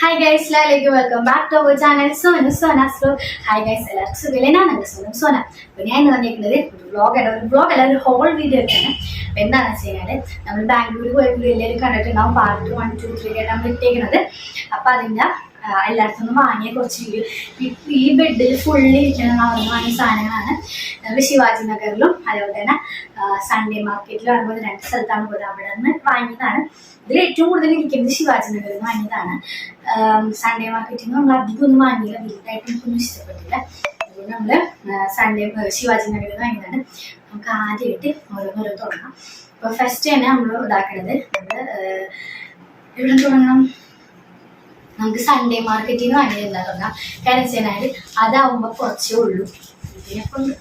Hi guys, welcome back to our channel. Sona's vlog. Hi guys, എല്ലാവർക്കും സുഖല്ലേ? ഞാനാണ് സോന. അപ്പോൾ ഞാൻ ഇന്ന് വന്നിരിക്കുന്നത് ഒരു വ്ലോഗ് അല്ല, ഒരു ഹോൾ വീഡിയോ ഒക്കെയാണ്. അപ്പോൾ എന്താണെന്ന് വെച്ച് കഴിഞ്ഞാൽ നമ്മൾ ബാംഗ്ലൂർ പോയപ്പോൾ എല്ലാവരും കണ്ടിട്ടുണ്ടാവും പാർട്ട് 1, 2, 3 ആയിട്ട് നമ്മൾ ഇട്ടേക്കുന്നത്. അപ്പോൾ അതിൻ്റെ എല്ലായിടത്തുനിന്നും വാങ്ങിയ കുറച്ച് വീഡിയോ ഈ ബെഡിൽ ഫുള്ളി ഇരിക്കണം അവിടെ വാങ്ങിയ സാധനങ്ങളാണ്. നമ്മൾ ശിവാജി നഗറിലും അതേപോലെ തന്നെ സൺഡേ മാർക്കറ്റിലും അതുപോലെ 2 സ്ഥലത്താണ് പോയത്. അവിടെ നിന്ന് വാങ്ങിയതാണ്. ഇതിൽ ഏറ്റവും കൂടുതൽ ഇരിക്കുന്നത് ശിവാജി നഗറിൽ നിന്ന് വാങ്ങിയതാണ്. സൺഡേ മാർക്കറ്റിൽ നിന്ന് നമ്മൾ അധികം ഒന്നും വാങ്ങിയില്ല, വലുതായിട്ട് എനിക്കൊന്നും ഇഷ്ടപ്പെട്ടില്ല. അതുകൊണ്ട് നമ്മൾ ശിവാജി നഗറിൽ നിന്ന് വാങ്ങിയതാണ്. നമുക്ക് ആദ്യമായിട്ട് ഓരോന്നോരോ തുടങ്ങാം. അപ്പോൾ ഫസ്റ്റ് തന്നെ നമ്മൾ ഇതാക്കണത് നമ്മൾ എവിടെ തുടങ്ങണം? നമുക്ക് സൺഡേ മാർക്കറ്റിൽ നിന്ന് വാങ്ങിയത് എന്താ തുടങ്ങാം. കാരണം വെച്ച് കഴിഞ്ഞാൽ അതാവുമ്പോൾ കുറച്ചേ ഉള്ളൂ. ഇതിനെക്കൊണ്ട്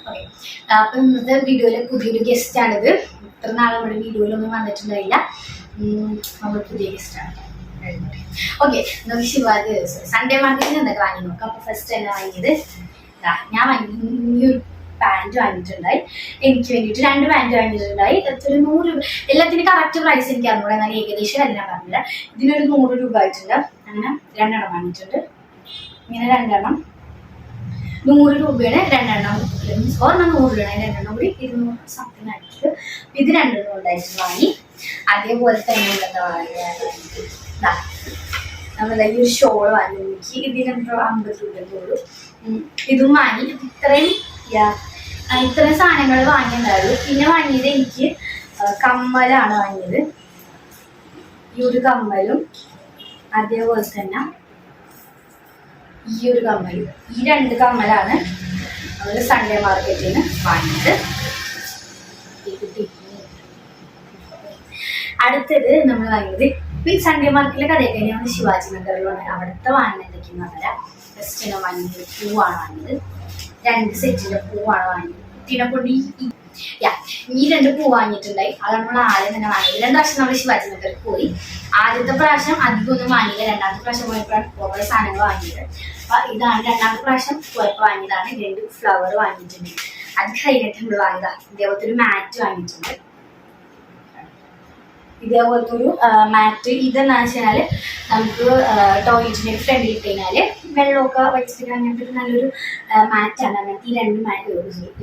ഓക്കെ. അപ്പം ഇന്നത്തെ വീഡിയോയിൽ പുതിയൊരു ഗസ്റ്റാണിത്. ഇത്ര നാൾ നമ്മുടെ വീഡിയോയിലൊന്നും വന്നിട്ടുണ്ടായില്ല. നമ്മൾ പുതിയ ഗസ്റ്റാണ്. ഓക്കെ, നമുക്ക് ശിവാജി സൺഡേ മാർക്കറ്റിൽ എന്തൊക്കെ വാങ്ങി നോക്കാം. അപ്പോൾ ഫസ്റ്റ് തന്നെ വാങ്ങിയത് ഞാൻ വാങ്ങി പാൻറ് വാങ്ങിയിട്ടുണ്ടായി. എനിക്ക് വേണ്ടിയിട്ട് 2 പാൻറ് വാങ്ങിയിട്ടുണ്ടായി. ഒരു 100 രൂപ. എല്ലാത്തിനും കറക്റ്റ് പ്രൈസ് എനിക്ക് അറിഞ്ഞൂടെ, എന്നാൽ ഏകദേശം എല്ലാം പറഞ്ഞില്ല. ഇതിനൊരു 100 രൂപ ആയിട്ടുണ്ട്. അങ്ങനെ 2 എണ്ണം വാങ്ങിയിട്ടുണ്ട്. ഇങ്ങനെ 2 എണ്ണം 100 രൂപയാണ്. 2 എണ്ണം ഒരെണ്ണം 100 രൂപയാണ്. 2 എണ്ണം കൂടി 200 സംതിങ് ആയിട്ട്. ഇത് 2 എണ്ണം ഉണ്ടായിട്ട് വാങ്ങി. അതേപോലെ തന്നെ എന്താ പറയുക, നമ്മളെ ഈ ഒരു ഷോൾ വാങ്ങി. എനിക്ക് ഇതിന് 50 രൂപയുള്ളൂ. ഇതും വാങ്ങി. ഇത്രയും സാധനങ്ങൾ വാങ്ങിയിട്ടുണ്ടായിരുന്നു. പിന്നെ വാങ്ങിയത് എനിക്ക് കമ്മലാണ് വാങ്ങിയത്. ഈ ഒരു കമ്മലും അതേപോലെ തന്നെ ഈ ഒരു കമ്മലും. ഈ 2 കമ്മലാണ് നമ്മൾ സൺഡേ മാർക്കറ്റിൽ നിന്ന് വാങ്ങിയത്. അടുത്തത് നമ്മൾ വാങ്ങിയത് ഈ സൺഡേ മാർക്കറ്റിലെ കടയിൽ കഴിഞ്ഞാൽ നമ്മൾ ശിവാജി നഗറിലാണ്. അവിടുത്തെ വാങ്ങുന്നതൊക്കെയെന്ന് പറഞ്ഞാൽ ഫസ്റ്റ് ഞാൻ വാങ്ങിയത് പൂവാണ് വാങ്ങിയത്. 2 സെറ്റിന്റെ പൂവാണ് വാങ്ങിയത്. ഇതിനെക്കൊണ്ട് ഈ 2 പൂ വാങ്ങിയിട്ടുണ്ടായി. അതാണ് നമ്മൾ ആദ്യം തന്നെ വാങ്ങിയത്. 2 പ്രാവശ്യം നമ്മൾ ശിവാജി നഗറിൽ പോയി. ആദ്യത്തെ പ്രാവശ്യം അധികം ഒന്നും വാങ്ങിയില്ല. 2ാമത്തെ പ്രാവശ്യം പോയപ്പോഴാണ് കുറേ സാധനങ്ങൾ വാങ്ങിയത്. അപ്പൊ ഇതാണ് 2ാമത്തെ പ്രാവശ്യം പോയപ്പോൾ വാങ്ങിയതാണ്. 2 ഫ്ലവർ വാങ്ങിയിട്ടുണ്ട്. അത് കഴിഞ്ഞിട്ട് നമ്മൾ വാങ്ങിയതാണ്. ഇതേപോലത്തെ ഒരു മാറ്റ് വാങ്ങിയിട്ടുണ്ട്. ഇതേപോലത്തെ ഒരു മാറ്റ്. ഇതെന്താണെന്ന് വെച്ച് കഴിഞ്ഞാൽ നമുക്ക് ടോയ്ലറ്റിൻ്റെ ഫ്രണ്ടിൽ ഇട്ട് കഴിഞ്ഞാൽ വെള്ളമൊക്കെ വെച്ചിട്ട് അങ്ങനത്തെ ഒരു നല്ലൊരു മാറ്റാണ്. അങ്ങനത്തെ ഈ 2 മാറ്റ്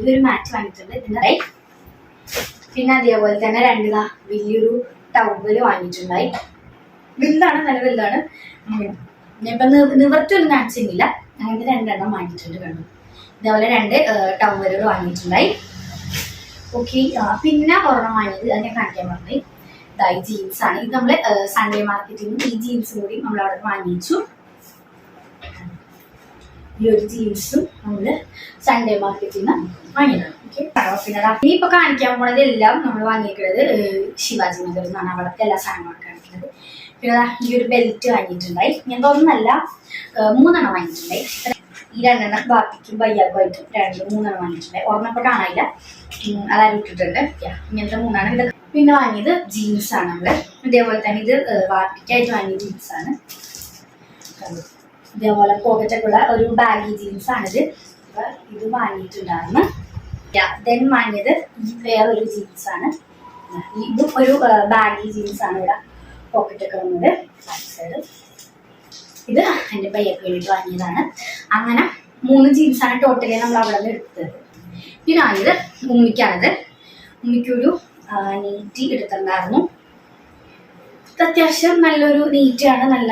ഇതൊരു മാറ്റ് വാങ്ങിയിട്ടുണ്ട്. ഇതിൻ്റെ പിന്നെ അതേപോലെ തന്നെ 2 വലിയൊരു ടവല് വാങ്ങിയിട്ടുണ്ടായി. വലുതാണ്, നല്ല വലുതാണ്. ഇപ്പം നിവർത്തിയൊന്നും കാണിച്ചില്ല. അങ്ങനത്തെ 2 എണ്ണം വാങ്ങിയിട്ടുണ്ട്. കണ്ടു. ഇതേപോലെ 2 ടവലുകൾ വാങ്ങിയിട്ടുണ്ടായി. ഓക്കെ. പിന്നെ ഒരെണ്ണം വാങ്ങിയത് അതിനെ കാണിക്കാൻ പറഞ്ഞു. ഈ ജീൻസ് ആണ്. ഇത് നമ്മൾ സൺഡേ മാർക്കറ്റിൽ നിന്ന് ഈ ജീൻസ് കൂടി നമ്മൾ അവിടെ വാങ്ങിച്ചു. ഈ ഒരു ജീൻസും നമ്മൾ സൺഡേ മാർക്കറ്റിൽ നിന്ന് വാങ്ങിയതാണ്. ഓക്കെ. പിന്നെ ഇനിയിപ്പോ കാണിക്കാൻ പോണത് എല്ലാം നമ്മൾ വാങ്ങിയിരിക്കുന്നത് ശിവാജി നഗറിൽ നിന്നാണ്. അവിടുത്തെ എല്ലാ സാധനങ്ങളും കാണിക്കുന്നത്. പിന്നെ ഈ ഒരു ബെൽറ്റ് വാങ്ങിയിട്ടുണ്ടായി. ഞാൻ ഒന്നല്ല 3 എണ്ണം വാങ്ങിയിട്ടുണ്ടായി. ഈ 2 എണ്ണം ബാക്കിക്കും ബയ്യാക്കുമായിട്ടും 3 എണ്ണം വാങ്ങിയിട്ടുണ്ടായി. ഒരെണ്ണപ്പോൾ കാണാനില്ല, അതായത് ഇട്ടിട്ടുണ്ട്. ഇങ്ങനത്തെ 3 എണ്ണം. ഇത് പിന്നെ വാങ്ങിയത് ജീൻസാണ്. നമ്മൾ ഇതേപോലെ തന്നെ ഇത് വാർപ്പിക്കായിട്ട് വാങ്ങിയ ജീൻസാണ്. ഇതേപോലെ പോക്കറ്റൊക്കെ ഉള്ള ഒരു ബാഗി ജീൻസാണിത്. അപ്പോൾ ഇത് വാങ്ങിയിട്ടുണ്ടായിരുന്നു. ദെൻ വാങ്ങിയത് വേറൊരു ജീൻസാണ്. ഇതും ഒരു ബാഗി ജീൻസാണ്. ഇവിടെ പോക്കറ്റൊക്കെ വന്നത് സൈഡ്. ഇത് എൻ്റെ പയ്യൊക്കെ വേണ്ടിയിട്ട് വാങ്ങിയതാണ്. അങ്ങനെ 3 ജീൻസാണ് ടോട്ടലി നമ്മൾ അവിടെ നിന്ന് എടുത്തത്. പിന്നെ വാങ്ങിയത് ഉമ്മിക്കാണിത്. ഉമ്മിക്കൊരു നീറ്റി എടുത്തിട്ടുണ്ടായിരുന്നു. അത്യാവശ്യം നല്ലൊരു നീറ്റാണ്. നല്ല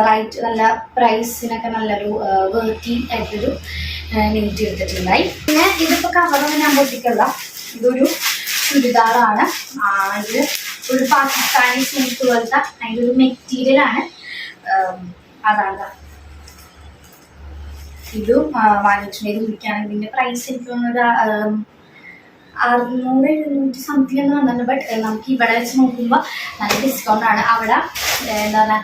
റൈറ്റ്, നല്ല പ്രൈസിനൊക്കെ നല്ലൊരു വേർത്തി ആയിട്ടൊരു നീറ്റ് എടുത്തിട്ടുണ്ടായി. പിന്നെ ഇതിപ്പോൾ കവറൊന്നും ഞാൻ പൊട്ടിക്കല്ല. ഇതൊരു ചുരിദാറാണ്. ഇത് ഒരു പാകിസ്ഥാനി സൂട്ട് പോലത്തെ അതിൻ്റെ ഒരു മെറ്റീരിയലാണ്. അതാണ് ഇതും വാങ്ങിയിട്ടുണ്ട്. ഇത് കുടിക്കുകയാണെങ്കിൽ ഇതിൻ്റെ പ്രൈസ് എനിക്ക് തോന്നുന്നത് 600-700 സംതിങ് എന്ന് വന്നിട്ടുണ്ട്. ബട്ട് നമുക്ക് ഇവിടെ വെച്ച് നോക്കുമ്പോൾ നല്ല ഡിസ്കൗണ്ടാണ്. അവിടെ എന്താ പറയുക,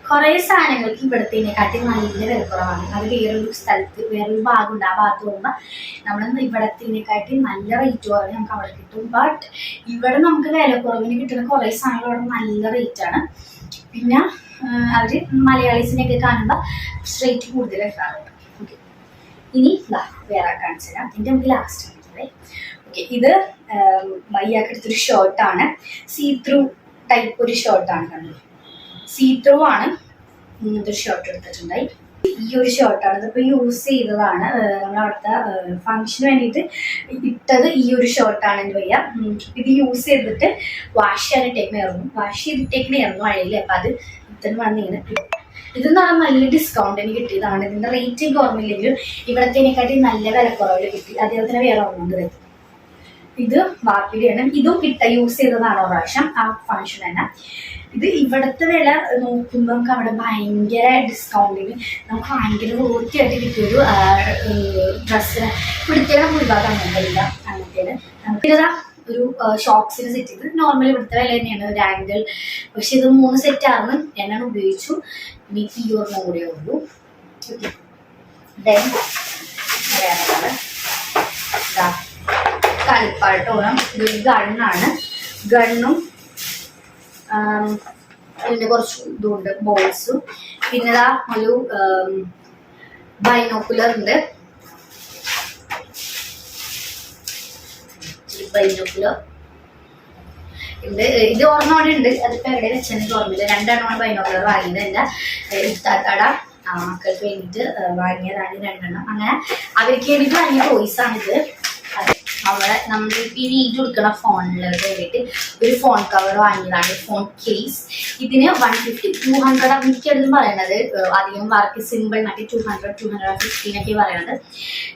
കുറേ സാധനങ്ങൾക്ക് ഇവിടത്തേനെക്കാട്ടി നല്ല വിലക്കുറവാണ്. അത് വേറൊരു സ്ഥലത്ത് വേറൊരു ഭാഗമുണ്ട്. ആ ഭാഗത്ത് പോകുമ്പോൾ നമ്മൾ ഇവിടത്തേനെക്കാട്ടി നല്ല റേറ്റ് കുറവ് നമുക്ക് അവിടെ കിട്ടും. ബട്ട് ഇവിടെ നമുക്ക് വിലക്കുറവിന് കിട്ടുന്ന കുറേ സാധനങ്ങൾ അവിടെ നല്ല റേറ്റാണ്. പിന്നെ അവർ മലയാളീസിനെയൊക്കെ കാണുമ്പോൾ റേറ്റ് കൂടുതൽ വെക്കാറുണ്ട്. ഓക്കെ. ഇനി വേറെ കാണിച്ചു തരാം. ഇതിൻ്റെ നമുക്ക് ലാസ്റ്റ് ആയിട്ടുള്ളത്. ഓക്കെ. ഇത് ബയ്യാക്ക് എടുത്തൊരു ഷർട്ടാണ്. സീ ത്രൂ ടൈപ്പ് ഒരു ഷർട്ടാണ്. കണ്ടു. സീത്രൂ ആണ്. ഇങ്ങനത്തെ ഒരു ഷർട്ട് എടുത്തിട്ടുണ്ടായി. ഈ ഒരു ഷർട്ടാണ്, ഇതിപ്പോൾ യൂസ് ചെയ്തതാണ്. നമ്മൾ അവിടുത്തെ ഫംഗ്ഷന് വേണ്ടിയിട്ട് ഇട്ടത് ഈ ഒരു ഷർട്ടാണ് എൻ്റെ വയ്യ. ഇത് യൂസ് ചെയ്തിട്ട് വാഷ് ചെയ്യാനിട്ടേക്കണായിരുന്നു, വാഷ് ചെയ്തിട്ടേക്കണായിരുന്നു മഴയിൽ. അപ്പം അത് ഇത്തരം വന്നിങ്ങനെ ഇതെന്ന് പറഞ്ഞാൽ നല്ല ഡിസ്കൗണ്ടിന് കിട്ടിയതാണ്. ഇതിൻ്റെ റേറ്റ് എനിക്ക് ഓർമ്മയില്ലെങ്കിലും ഇവിടത്തേനെക്കാട്ടി നല്ല വിലക്കുറവിൽ കിട്ടി. അതേപോലെ തന്നെ വേറെ ഓർമ്മയുണ്ട്. ഇത് ബാക്കിയാണ്. ഇതും യൂസ് ചെയ്തതാണ് ഒരു പ്രാവശ്യം ആ ഫംഗ്ഷൻ തന്നെ. ഇത് ഇവിടുത്തെ വില നോക്കുമ്പോൾ നമുക്ക് അവിടെ ഭയങ്കര ഡിസ്കൗണ്ടിന് നമുക്ക് ഭയങ്കര വൃത്തിയായിട്ട് കിട്ടിയൊരു ഡ്രസ്സിന്. ഇവിടുത്തെ ഭൂരിഭാഗം അങ്ങനത്തെ അങ്ങനത്തേന് നമുക്കിതാ ഒരു ഷോക്സിന് സെറ്റ് ചെയ്ത് നോർമലി ഇവിടുത്തെ വില തന്നെയാണ് ഒരു ആംഗിൾ. പക്ഷെ ഇത് 3 സെറ്റായിരുന്നു, ഞാനാണ് ഉപയോഗിച്ചു. എനിക്ക് ഈ ഒരെണ്ണം കൂടെ ഉള്ളൂ. ദെൻ വേറെ കളിപ്പാട്ടോണം. ഇതൊരു ഗണ്ണാണ്. ഗണ്ണും ഇതിൻ്റെ കുറച്ച് ഇതുണ്ട്, ബോൾസും. പിന്നെ ഇതാ ഒരു ബൈനോക്കുലർ ഉണ്ട്. ബൈനോക്കുലർ ഉണ്ട്. ഇത് ഓർമ്മയോടെ ഉണ്ട്. അതിപ്പോൾ എവിടെ വെച്ചെന്ന് ഓർമ്മയില്ല. 2 എണ്ണമാണ് ബൈനോക്കുലർ വാങ്ങിയത്. എൻ്റെ ഇത്താത്തട മക്കൾക്ക് വേണ്ടിയിട്ട് വാങ്ങിയതാണ് 2 എണ്ണം. അങ്ങനെ അവർക്ക് വേണ്ടിയിട്ട് വാങ്ങിയ ടോയ്സാണിത്. അവിടെ നമ്മൾ ഈ വീഡിയോ എടുക്കുന്ന ഫോണിൽ വേണ്ടിയിട്ട് ഒരു ഫോൺ കവർ വാങ്ങിയതാണ്, ഫോൺ കേസ്. ഇതിന് 150, 200 മിക്കടുത്തും പറയണത്. അധികം വർക്ക് സിമ്പിൾ മറ്റേ 200, 250 പറയണത്.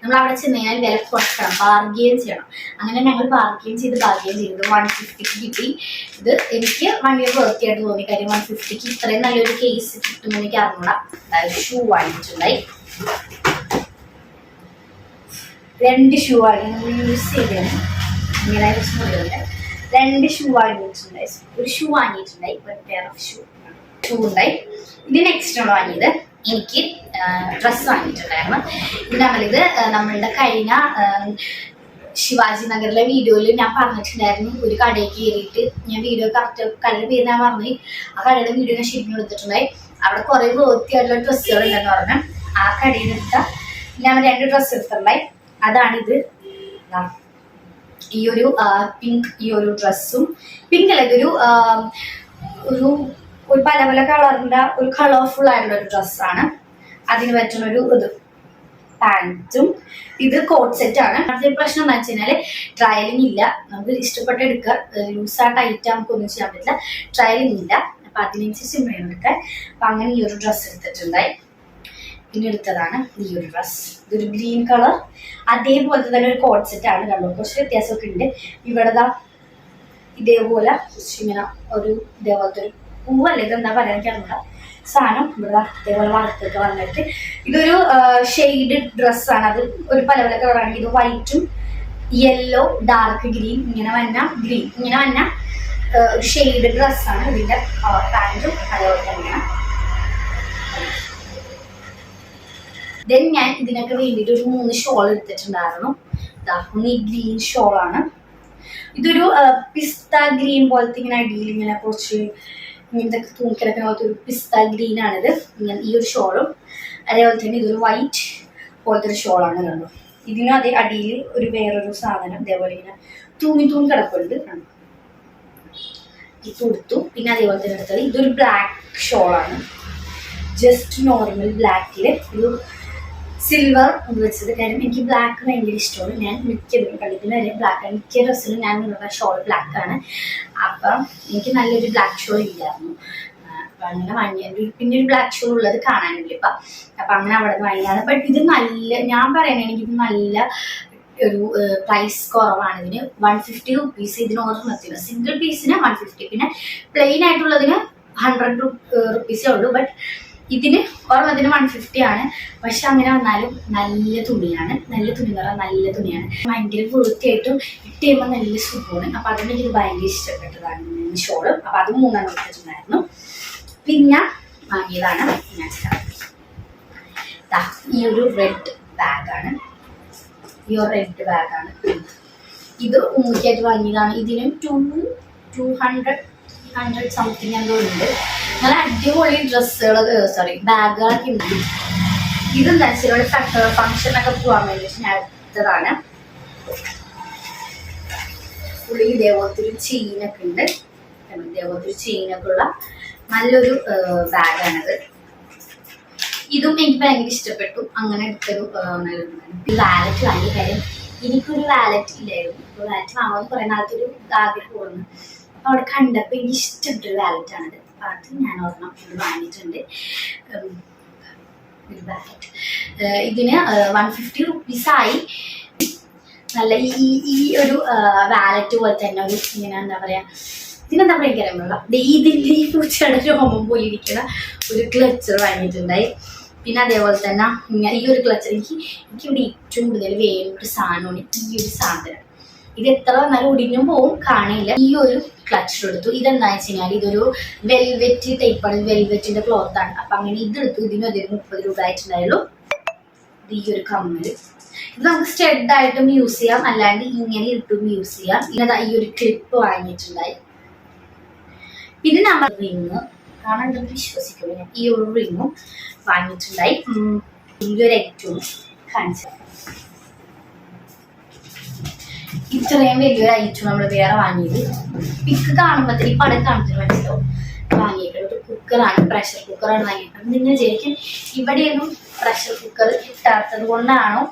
നമ്മൾ അവിടെ ചെന്ന് കഴിഞ്ഞാൽ വില കുറക്കണം, ബാർഗെയിൻ ചെയ്യണം. അങ്ങനെ ഞങ്ങൾ ബാർഗെയിൻ ചെയ്ത് 150 കിട്ടി. ഇത് എനിക്ക് 1 ഇയർ വൃത്തിയായിട്ട് തോന്നി. കാര്യം 150 ഇത്രയും നല്ലൊരു കേസ് കിട്ടുമെന്ന് എനിക്ക് അറിഞ്ഞൂടാ. അതായത് ഷൂ വാങ്ങിയിട്ടുണ്ടായി. 2 ഷൂ ആണ് യൂസ് ചെയ്തത്. ഇങ്ങനെ മുറിയുണ്ട്. 2 ഷൂ വാങ്ങിയിട്ടുണ്ടായി. ഒരു ഷൂ വാങ്ങിയിട്ടുണ്ടായി, ഒരു പെയർ ഓഫ് ഷൂ ഉണ്ടായി. ഇത് നെക്സ്റ്റ് ആണ് വാങ്ങിയത്. എനിക്ക് ഡ്രസ്സ് വാങ്ങിയിട്ടുണ്ടായിരുന്നു. ഇത് നമ്മളുടെ കഴിഞ്ഞ ശിവാജി നഗറിലെ വീഡിയോയിൽ ഞാൻ പറഞ്ഞിട്ടുണ്ടായിരുന്നു. ഒരു കടയിൽ കയറിയിട്ട് ഞാൻ വീഡിയോ കറക്റ്റ് കടയുടെ പേര് ഞാൻ പറഞ്ഞു. ആ കടയുടെ വീഡിയോ ഞാൻ ശരിക്കും എടുത്തിട്ടുണ്ടായി. അവിടെ കുറേ വൃത്തിയായിട്ടുള്ള ഡ്രസ്സുകൾ ഉണ്ടെന്ന് പറഞ്ഞു. ആ കടയിൽ എടുത്ത ഞാൻ 2 ഡ്രസ്സ് എടുത്തിട്ടുണ്ടായി. അതാണിത്. ഈ ഒരു പിങ്ക്, ഈ ഒരു ഡ്രസ്സും പിങ്ക് അല്ല, ഇതൊരു ഒരു പല പല കളറിൻ്റെ ഒരു കളർഫുൾ ആയിട്ടുള്ള ഒരു ഡ്രസ്സാണ്. അതിന് പറ്റുന്നൊരു ഇത് പാൻറ്റും. ഇത് കോട്ട് സെറ്റാണ്. അടുത്ത പ്രശ്നം എന്താ വെച്ച് കഴിഞ്ഞാൽ ട്രയലിംഗ് ഇല്ല. നമുക്ക് ഇഷ്ടപ്പെട്ട് എടുക്കുക. ലൂസാ ടൈറ്റ് നമുക്കൊന്നും ചെയ്യാൻ പറ്റില്ല. ട്രയലിംഗ് ഇല്ല. അപ്പം അതിനനുസരിച്ച് വേണം എടുക്കാൻ. അപ്പം അങ്ങനെ ഈ ഒരു ഡ്രസ്സ് എടുത്തിട്ടുണ്ടായി. പിന്നെ എടുത്തതാണ് ഈ ഒരു ഡ്രസ്. ഇതൊരു ഗ്രീൻ കളർ, അതേപോലത്തെ തന്നെ ഒരു കോട്ട് സെറ്റാണ്. കണ്ടോ, കുറച്ച് വ്യത്യാസമൊക്കെ ഉണ്ട്. ഇവിടെ ഇതേപോലെ ഇങ്ങനെ ഒരു ഇതേപോലത്തെ ഒരു പൂവല്ലേ, ഇതെന്താ പറയാൻ എനിക്കറിയില്ല സാധനം. ഇവിടെ ഇതേപോലെ വളർത്തൊക്കെ വന്നിട്ട് ഇതൊരു ഷെയ്ഡ് ഡ്രസ്സാണ്. അത് ഒരു പല പല കളറാണ്. ഇത് വൈറ്റും യെല്ലോ, ഡാർക്ക് ഗ്രീൻ, ഇങ്ങനെ വന്ന ഒരു ഷെയ്ഡ് ഡ്രസ്സാണ്. ഇതിൻ്റെ പാൻറ്റും അതേപോലെ തന്നെയാണ്. ദെൻ ഞാൻ ഇതിനൊക്കെ വേണ്ടിയിട്ട് ഒരു 3 ഷോൾ എടുത്തിട്ടുണ്ടായിരുന്നു. ഒന്ന് ഈ ഗ്രീൻ ഷോളാണ്. ഇതൊരു പിസ്ത ഗ്രീൻ പോലത്തെ ഇങ്ങനെ അടിയിൽ ഇങ്ങനെ കുറച്ച് ഇങ്ങനത്തെ തൂക്കിടക്കുന്ന പോലത്തെ ഒരു പിസ്ത ഗ്രീനാണിത്. ഇങ്ങനെ ഈ ഒരു ഷോളും അതേപോലെ തന്നെ ഇതൊരു വൈറ്റ് പോലത്തെ ഒരു ഷോളാണ്. കണ്ടു, ഇതിനും അതേ അടിയിൽ ഒരു വേറൊരു സാധനം ഇതേപോലെ ഇങ്ങനെ തൂങ്ങി കിടപ്പുണ്ട്. ഇത് കൊടുത്തു. പിന്നെ അതേപോലെ തന്നെ എടുത്തത് ഇതൊരു ബ്ലാക്ക് ഷോളാണ്. ജസ്റ്റ് നോർമൽ ബ്ലാക്കിൽ ഒരു സിൽവർ വെച്ചത്. കാര്യം എനിക്ക് ബ്ലാക്ക് ഭയങ്കര ഇഷ്ടമാണ്. ഞാൻ മിക്കതും കളിക്കുന്ന വരെ ബ്ലാക്കാണ്. മിക്ക ഡ്രസ്സിലും ഞാൻ നിങ്ങളുടെ ഷോൾ ബ്ലാക്കാണ്. അപ്പം എനിക്ക് നല്ലൊരു ബ്ലാക്ക് ഷോൾ ഇല്ലായിരുന്നു. അപ്പം അങ്ങനെ വാങ്ങിയ പിന്നെ ഒരു ബ്ലാക്ക് ഷോൾ ഉള്ളത് കാണാനില്ല ഇപ്പം. അപ്പം അങ്ങനെ അവിടെ നിന്ന് വാങ്ങിയതാണ്. ബട്ട് ഇത് നല്ല, ഞാൻ പറയണേ എനിക്കിത് നല്ല ഒരു പ്രൈസ് കുറവാണ്. ഇതിന് 150 റുപ്പീസ് ഇതിന് ഓർമ്മത്തിന്. സിംഗിൾ പീസിന് 150, പിന്നെ പ്ലെയിൻ ആയിട്ടുള്ളതിന് 100 റുപ്പീസേ ഉള്ളൂ. ബട്ട് ഇതിന് ഓർമ്മത്തിന് 150 ആണ്. പക്ഷെ അങ്ങനെ വന്നാലും നല്ല തുണിയാണ്. നല്ല തുണി എന്ന് പറഞ്ഞാൽ നല്ല തുണിയാണ്. ഭയങ്കര വൃത്തിയായിട്ടും ഇട്ട് ചെയ്യുമ്പോൾ നല്ല സുഖമാണ്. അപ്പം അതിന് എനിക്ക് ഭയങ്കര ഇഷ്ടപ്പെട്ടതാണ് ഷോളും. അപ്പം അത് 3 എടുത്തിട്ടുണ്ടായിരുന്നു. പിന്നെ വാങ്ങിയതാണ് ഈ ഒരു റെഡ് ബാഗാണ്. ഇത് ഊക്കിയായിട്ട് വാങ്ങിയതാണ്. ഇതിനും 200 സംതിങ് എന്തോ ഉണ്ട്. നല്ല അടിപൊളി ബാഗുകളൊക്കെ ഉണ്ട്. ഇതെന്താ വെച്ചാൽ ഫംഗ്ഷനൊക്കെ പോകാൻ വേണ്ടിയിട്ട് ഞാൻ എടുത്തതാണ്. പുള്ളി ഇതേപോലത്തെ ഒരു ചെയിനൊക്കെ ഉണ്ട്. ഇതേപോലത്തെ ഒരു ചെയിനൊക്കെ ഉള്ള നല്ലൊരു ബാഗാണത്. ഇതും എനിക്ക് ഭയങ്കര ഇഷ്ടപ്പെട്ടു. അങ്ങനെ എടുത്തൊരു നല്ലൊരു വാലറ്റ് വാങ്ങിയ കാര്യം എനിക്കൊരു വാലറ്റ് ഇല്ലായിരുന്നു. അപ്പോൾ വാലറ്റ് വാങ്ങാൻ കുറേ നാളത്തൊരു ആഗ്രഹം തോന്നുന്നു. അപ്പോൾ അവിടെ കണ്ടപ്പോൾ എനിക്ക് ഇഷ്ടപ്പെട്ടൊരു വാലറ്റാണത്. അപ്പോൾ അത് ഞാൻ ഒരെണ്ണം ഇത് വാങ്ങിയിട്ടുണ്ട്. ഒരു വാലറ്റ് ഇതിന് 150 റുപ്പീസായി. നല്ല ഈ ഒരു വാലറ്റ് പോലെ തന്നെ ഒരു ഇങ്ങനെ എന്താ പറയുക, ഇതിനെന്താ പറയുക അറിയാമല്ലോ, ഇതിൻ്റെ ഈ പൂച്ചയുടെ രോമം പോലെ ഇരിക്കുന്ന ഒരു ക്ലച്ചർ വാങ്ങിയിട്ടുണ്ടായി. പിന്നെ അതേപോലെ തന്നെ ഈ ഒരു ക്ലച്ചർ എനിക്കിവിടെ ഏറ്റവും കൂടുതൽ വേറൊരു സാധനമാണ് ഈ ഒരു സാധനം. ഇത് എത്ര വന്നാലും ഒടിഞ്ഞും പോവും, കാണില്ല. ഈ ഒരു ക്ലച്ചർ എടുത്തു. ഇതെന്താ വെച്ച് കഴിഞ്ഞാൽ ഇതൊരു വെൽവെറ്റ് ടൈപ്പാണ്, വെൽവെറ്റിന്റെ ക്ലോത്ത് ആണ്. അപ്പൊ അങ്ങനെ ഇതെടുത്തു. ഇതിന് ഒരു 30 രൂപ ആയിട്ടുണ്ടായുള്ളൂ. ഈ ഒരു കമ്മൽ ഇത് നമുക്ക് സ്റ്റെഡായിട്ടും യൂസ് ചെയ്യാം, അല്ലാണ്ട് ഇങ്ങനെ ഇട്ടും യൂസ് ചെയ്യാം. ഇങ്ങനെ ഈ ഒരു ക്ലിപ്പ് വാങ്ങിയിട്ടുണ്ടായി. പിന്നെ നമ്മൾ റിങ് കാണാൻ വിശ്വസിക്കുന്നു, ഞാൻ ഈ ഒരു റിങ്ങും വാങ്ങിയിട്ടുണ്ടായി. ഈ ഒരു ഐറ്റവും കാണിച്ചു. ഇത്രയും വലിയൊരു ഐറ്റം നമ്മൾ വേറെ വാങ്ങിയത് പിക്ക് കാണുമ്പോഴത്തേക്ക് ഈ പടം കാണുന്നതിന് മനസ്സിലാവും. വാങ്ങിയിട്ടുള്ള ഒരു കുക്കറാണ്, പ്രഷർ കുക്കറാണ് വാങ്ങിയിട്ടുള്ളത്. നിങ്ങൾ ശരിക്കും ഇവിടെയൊന്നും പ്രഷർ കുക്കർ കിട്ടാത്തത് കൊണ്ടാണോ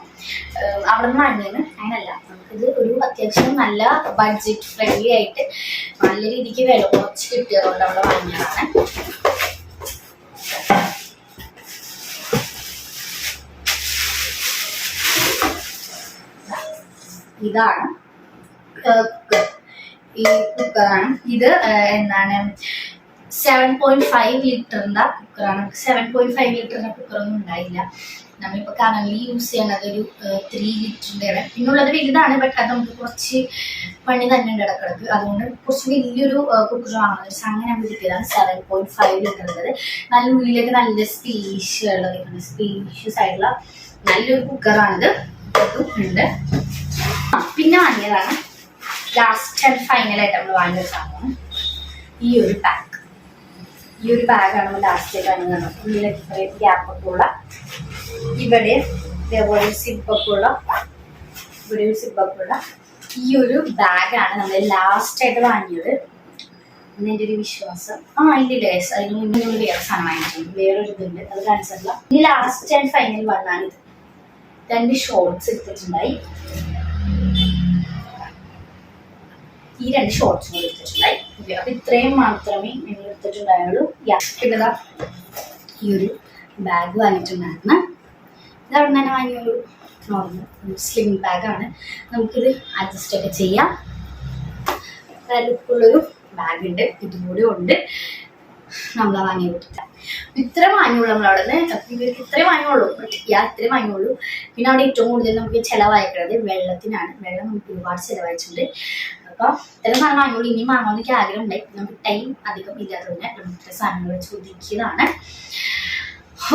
അവിടെ നിന്ന് വാങ്ങിയത്? അങ്ങനല്ല, നമുക്കിത് ഒരു അത്യാവശ്യം നല്ല ബഡ്ജറ്റ് ഫ്രണ്ട്ലി ആയിട്ട് നല്ല രീതിക്ക് വില കുറച്ച് കിട്ടിയതുകൊണ്ട് അവിടെ വാങ്ങിയതാണ്. ഇതാണ് കുക്കർ. ഈ കുക്കറാണ് ഇത്. എന്താണ് 7.5 ലിറ്ററിന്റെ കുക്കറാണ്. 7.5 ലിറ്ററിന്റെ കുക്കറൊന്നും ഉണ്ടായില്ല. നമ്മളിപ്പോൾ കറന്റ് യൂസ് ചെയ്യണത് ഒരു 3 ലിറ്ററിൻ്റെ. പിന്നുള്ളത് വലുതാണ്, ബട്ട് അത് നമുക്ക് കുറച്ച് പണി തന്നെ ഉണ്ട് ഇടക്കിടക്ക്. അതുകൊണ്ട് കുറച്ച് വലിയൊരു കുക്കർ വാങ്ങുന്നത്. അങ്ങനെ നമുക്ക് കിട്ടിയതാണ് 7.5 ലിറ്ററിൻ്റെത്. നല്ല ഉള്ളിലേക്ക് നല്ല സ്പേഷ്യസ് ആയിട്ടുള്ള നല്ലൊരു കുക്കറാണിത്. ഉണ്ട്. പിന്നെ വാങ്ങിയതാണ് ലാസ്റ്റ് ആൻഡ് ഫൈനലായിട്ട് നമ്മൾ വാങ്ങിയ സാധനം ഈ ഒരു പാക്ക്. ഈ ഒരു ബാഗാണ് നമ്മൾ ലാസ്റ്റ് ആയിട്ട് വാങ്ങിയത്. ഉള്ളിലേക്ക് ഇത്രയും ഗ്യാപ്പൊക്കെ ഉള്ള, ഇവിടെ ഇതേപോലെ സിപ്പൊക്കെ ഉള്ള ഈ ഒരു ബാഗാണ് നമ്മൾ ലാസ്റ്റ് ആയിട്ട് വാങ്ങിയത് എന്നെൻ്റെ ഒരു വിശ്വാസം. ഇല്ലേ, അതിന് മുന്നേ നമ്മൾ വേറെ സാധനം വാങ്ങിയിട്ടുണ്ട്, വേറൊരു ഇതുണ്ട്, അത് കാണിച്ചിട്ടില്ല. ഇനി ലാസ്റ്റ് ആൻഡ് ഫൈനൽ വണ്ണാണ് ഇത്. 2 ഷോർട്സ് എടുത്തിട്ടുണ്ടായി. ഈ 2 ഷോർട്സും കൂടി എടുത്തിട്ടുണ്ടായി. അപ്പൊ ഇത്രയും മാത്രമേ ഞങ്ങൾ എടുത്തിട്ടുണ്ടായുള്ളൂ. പിന്നെ ഈ ഒരു ബാഗ് വാങ്ങിയിട്ടുണ്ടായിരുന്നു. ഇത് അവിടെ തന്നെ വാങ്ങിയൊരു നോർമൽ സ്ലിം ബാഗാണ്. നമുക്കിത് അഡ്ജസ്റ്റ് ഒക്കെ ചെയ്യാം. ലുക്കുള്ളൊരു ബാഗുണ്ട്, ഇതും കൂടി ഉണ്ട്. നമ്മൾ വാങ്ങി കൊടുത്തിട്ട് ഇത്ര വാങ്ങിയുള്ളൂ. നമ്മളവിടെ നിന്ന് ഇവർക്ക് ഇത്രയും വാങ്ങിയുള്ളൂ, ഇത്രയും വാങ്ങിയുള്ളൂ. പിന്നെ അവിടെ ഏറ്റവും കൂടുതൽ നമുക്ക് ചിലവായിക്കുന്നത് വെള്ളത്തിനാണ്. വെള്ളം നമുക്ക് ഒരുപാട് ചിലവായിട്ടുണ്ട്. അപ്പോൾ ഇത്ര സാധനം വാങ്ങിയുള്ളൂ. ഇനിയും വാങ്ങാൻ എനിക്ക് ആഗ്രഹം ഉണ്ടായി. നമുക്ക് ടൈം അധികം ഇല്ലാത്തതുകൊണ്ട് നമുക്ക് ഇത്ര സാധനങ്ങൾ ചോദിക്കുന്നതാണ്.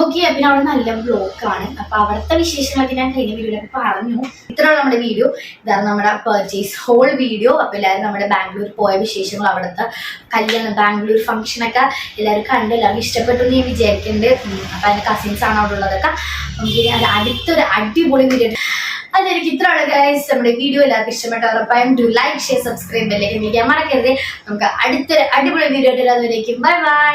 ഓക്കെ, പിന്നെ അവിടെ നല്ല ബ്ലോക്കാണ്. അപ്പൊ അവിടുത്തെ വിശേഷങ്ങളൊക്കെ ഞാൻ കഴിഞ്ഞ വീഡിയോയിലൊക്കെ പറഞ്ഞു. ഇത്രയുള്ള നമ്മുടെ വീഡിയോ. ഇതാണ് നമ്മുടെ പർച്ചേസ് ഹോൾ വീഡിയോ. അപ്പൊ എല്ലാവരും നമ്മുടെ ബാംഗ്ലൂർ പോയ വിശേഷങ്ങൾ, അവിടുത്തെ കല്യാണം, ബാംഗ്ലൂർ ഫംഗ്ഷനൊക്കെ എല്ലാവരും കണ്ട് എല്ലാവരും ഇഷ്ടപ്പെട്ടു എന്ന് ഞാൻ വിചാരിക്കുന്നുണ്ട്. അപ്പൊ അതിന്റെ കസിൻസ് ആണ് അവിടെ ഉള്ളതൊക്കെ. നമുക്ക് അത് അടുത്തൊരു അടിപൊളി വീഡിയോ. അതെനിക്ക് ഇത്രയുള്ള ഗൈസ്. നമ്മുടെ വീഡിയോ എല്ലാവർക്കും ഇഷ്ടപ്പെട്ട ഉറപ്പായും ലൈക്ക്, ഷെയർ, സബ്സ്ക്രൈബ് ബെല്ലൈക്കൻ മറക്കരുത്. നമുക്ക് അടുത്തൊരു അടിപൊളി വീഡിയോ. അതുവരേക്കും ബൈ ബൈ.